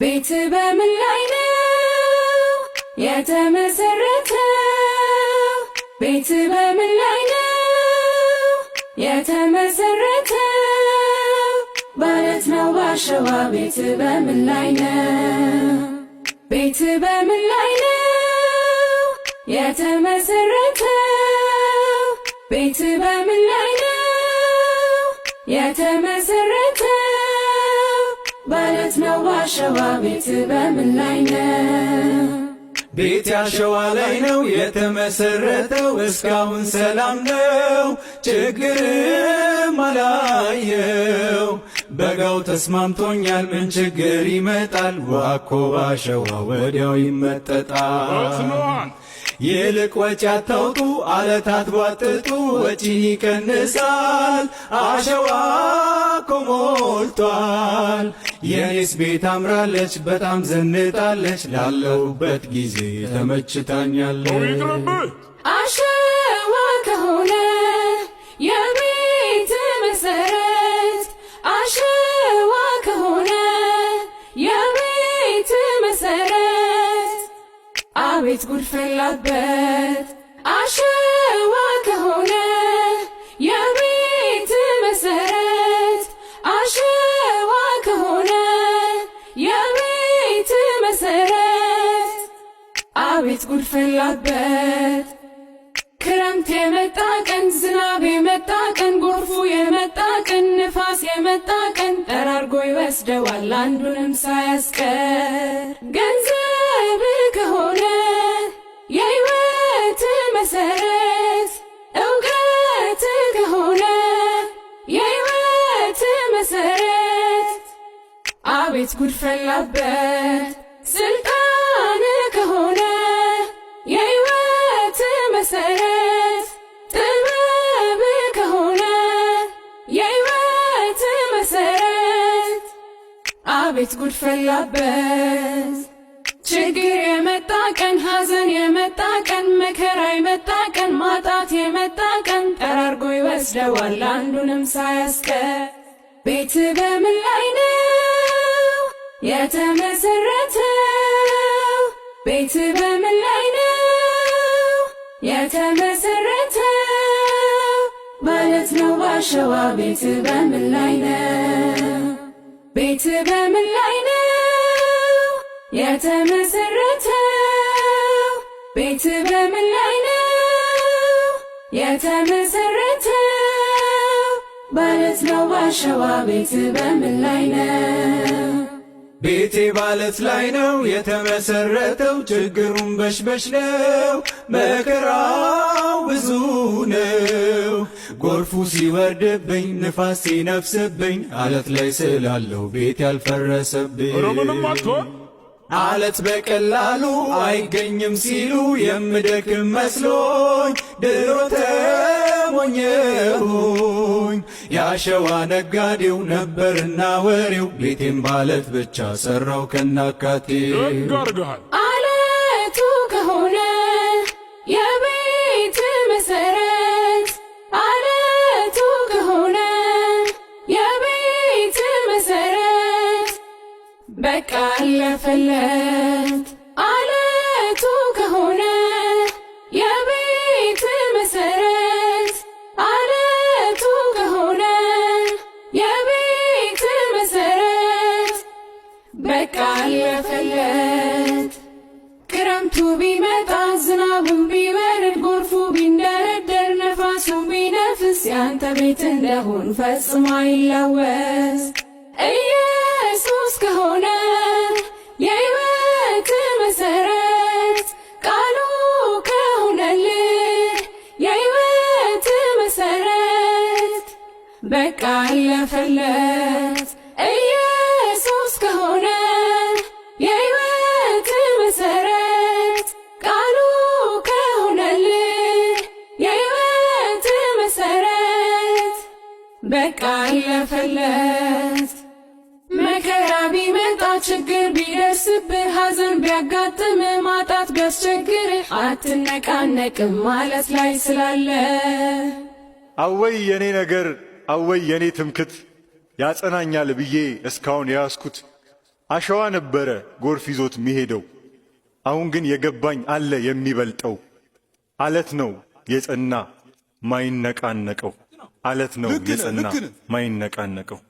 ቤት በምን ላይ ነው የተመሰረተው? ቤት በምን ላይ ነው የተመሰረተው? በአለት ነው ባሸዋ? ቤት በምን ላይ ነው? ቤት በምን ላይ ነው የተመሰረተው? ቤት በምን ላይ ነው የተመሰረተው? በአለት ነው ባሸዋ? ቤት በምን ላይ ነው? ቤት ያሸዋ ላይ ነው የተመሰረተው። እስካሁን ሰላም ነው ችግርም አላየው። በጋው ተስማምቶኛል ምን ችግር ይመጣል? ዋኮ ባሸዋ ወዲያው ይመጠጣል። ይልቅ ወጪ አታውጡ አለት አትቧጥጡ፣ ወጪን ይቀንሳል አሸዋ እኮ ሞልቷል። የኔስ ቤት አምራለች በጣም ዘንጣለች፣ ላለሁበት ጊዜ ተመችታኛለች። አሸዋ ከሆነ የቤት መሰረት፣ አሸዋ ከሆነ የቤት መሰረት፣ አቤት ጉድ ፈላበት። አሸዋ ከሆነ የቤት መሰረት፣ አሸዋ ከሆነ የቤት መሰረት፣ አቤት ጉድ ፈላበት። ክረምት የመጣ ቀን፣ ዝናብ የመጣ ቀን፣ ጎርፉ የመጣ ቀን፣ ንፋስ የመጣ ቀን ጠራርጎ ይወስደዋል አንዱንም ሳያስቀር። ገንዘብ ከሆነ የሕይወት መሰረት፣ እውቀት ከሆነ የሕይወት መሰረት፣ አቤት ጉድ ፈላበት። ስልጣን ከሆነ የሕይወት መሰረት፣ ጥበብ ከሆነ የሕይወት መሰረት፣ አቤት ጉድ ፈላበት። ችግር የመጣ ቀን፣ ሐዘን የመጣ ቀን፣ መከራ የመጣ ቀን፣ ማጣት የመጣ ቀን ጠራርጎ ይወስደዋል አንዱንም ሳያስቀር። ቤት በምን ላይ ነው የተመሰረተው? ቤት በምን ላይ ነው የተመሰረተው? በአለት ነው ባሸዋ? ቤት በምን ላይ ነው? ቤት በምን ላይ ነው የተመሰረተው? ቤት በምን ላይ ነው የተመሰረተው? በአለት ነው ባሸዋ? ቤት በምን ላይ ነው? ቤቴ ባለት ላይ ነው የተመሰረተው። ችግሩን በሽበሽ ነው መከራው ብዙ ነው። ጎርፉ ሲወርድብኝ ንፋስ ሲነፍስብኝ አለት ላይ ስላለው ቤት ያልፈረሰብኝ። አለት በቀላሉ አይገኝም ሲሉ የምደክም መስሎኝ ድሮ ተሞኘሁኝ። የአሸዋ ነጋዴው ነበርና ወሬው ቤቴም ባለት ብቻ ሰራው ከናካቴ። አለቱ ከሆነ የቤት መሰረት፣ አለቱ ከሆነ የቤት መሰረት፣ በቃ አለፈለት። አለቱ ከሆነ የቤት መሰረት፣ አለቱ ከሆነ የቤት መሰረት፣ በቃ አለፈለት። ክረምቱ ቢመጣ ዝናቡን ቢበርድ፣ ጎርፉ ቢንደረደር፣ ነፋሱን ቢነፍስ ያንተ ቤት እንደሆን ፈጽሞ አይላወስ። ኢየሱስ ከሆነ የሕይወት መሰረት፣ ቃሉ ከሆነልህ የሕይወት መሰረት፣ በቃ አለፈለት። ኢየሱስ ከሆነ የሕይወት መሰረት፣ ቃሉ ከሆነልህ የሕይወት መሰረት፣ በቃ አለፈለት። መከራ ቢመጣ ችግር ቢደርስብህ፣ ሐዘን ቢያጋጥምህ፣ ማጣት ቢያስቸግርህ፣ አትነቃነቅም ማለት ላይ ስላለ። አወይ የኔ ነገር አወይ የኔ ትምክት፣ ያጸናኛል ብዬ እስካሁን ያስኩት አሸዋ ነበረ ጎርፍ ይዞት ሚሄደው። አሁን ግን የገባኝ አለ የሚበልጠው። አለት ነው የጸና ማይነቃነቀው። አለት ነው የጸና ማይነቃነቀው።